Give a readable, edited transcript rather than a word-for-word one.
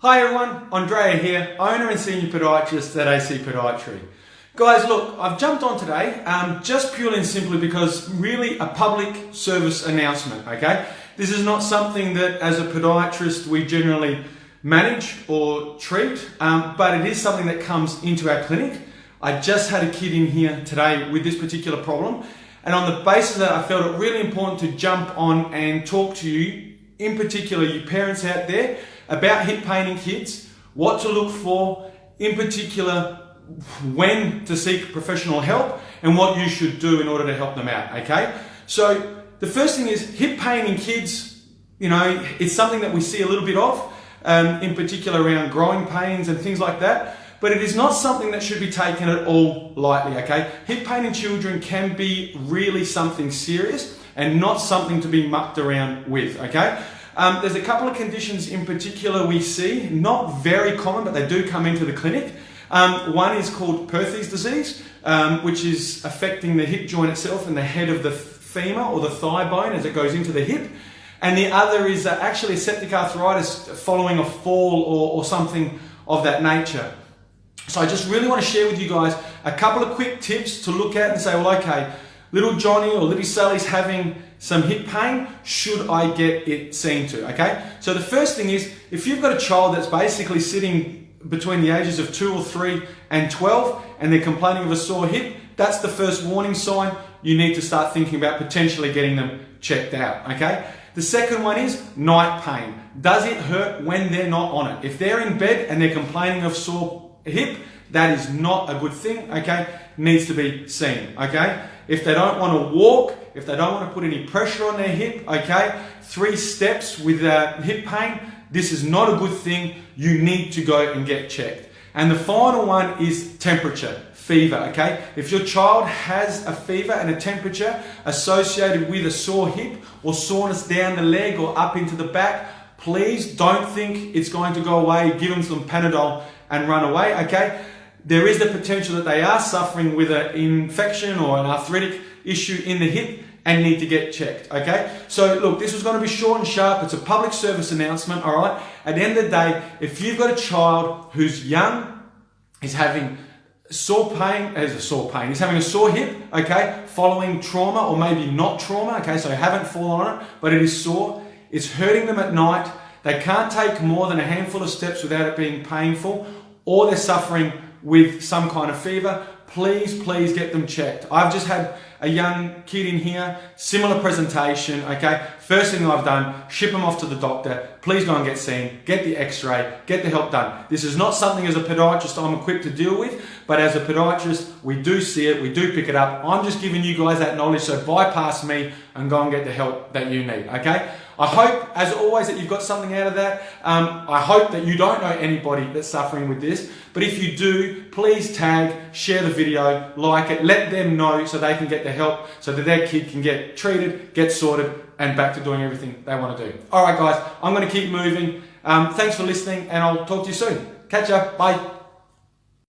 Hi everyone, Andrea here, owner and senior podiatrist at AC Podiatry. Guys, look, I've jumped on today just purely and simply because really a public service announcement, okay? This is not something that as a podiatrist we generally manage or treat, but it is something that comes into our clinic. I just had a kid in here today with this particular problem, and on the basis of that I felt it really important to jump on and talk to you, in particular you parents out there, about hip pain in kids, what to look for, in particular when to seek professional help and what you should do in order to help them out, okay? So the first thing is hip pain in kids, you know, it's something that we see a little bit of, in particular around growing pains and things like that, but it is not something that should be taken at all lightly, okay? Hip pain in children can be really something serious and not something to be mucked around with, okay? There's a couple of conditions in particular we see, not very common, but they do come into the clinic. One is called Perthes disease, which is affecting the hip joint itself and the head of the femur or the thigh bone as it goes into the hip. And the other is actually septic arthritis following a fall or something of that nature. So I just really want to share with you guys a couple of quick tips to look at and say, well, okay, little Johnny or little Sally's having some hip pain, should I get it seen to, okay? So the first thing is, if you've got a child that's basically sitting between the ages of 2 or 3 and 12 and they're complaining of a sore hip, that's the first warning sign. You need to start thinking about potentially getting them checked out, okay? The second one is night pain. Does it hurt when they're not on it? If they're in bed and they're complaining of sore hip, that is not a good thing, okay? Needs to be seen, okay? If they don't want to walk, if they don't want to put any pressure on their hip, okay? 3 steps with hip pain, this is not a good thing. You need to go and get checked. And the final one is temperature, fever, okay? If your child has a fever and a temperature associated with a sore hip or soreness down the leg or up into the back, please don't think it's going to go away. Give them some Panadol and run away, okay? There is the potential that they are suffering with an infection or an arthritic issue in the hip and need to get checked, okay? So look, this was going to be short and sharp. It's a public service announcement, all right? At the end of the day, if you've got a child who's young, is having sore pain, he's having a sore hip, okay, following trauma or maybe not trauma, okay, so they haven't fallen on it, but it is sore, it's hurting them at night, they can't take more than a handful of steps without it being painful, or they're suffering with some kind of fever, please get them checked. I've just had a young kid in here, similar presentation, okay? First thing I've done, ship them off to the doctor. Please go and get seen, get the x-ray, get the help done. This is not something as a podiatrist I'm equipped to deal with, but as a podiatrist, we do see it, we do pick it up. I'm just giving you guys that knowledge, so bypass me and go and get the help that you need, okay? I hope, as always, that you've got something out of that. I hope that you don't know anybody that's suffering with this, but if you do, please tag, share the video, like it, let them know so they can get the help so that their kid can get treated, get sorted, and back to doing everything they want to do. All right, guys, I'm going to keep moving. Thanks for listening, and I'll talk to you soon. Catch ya. Bye.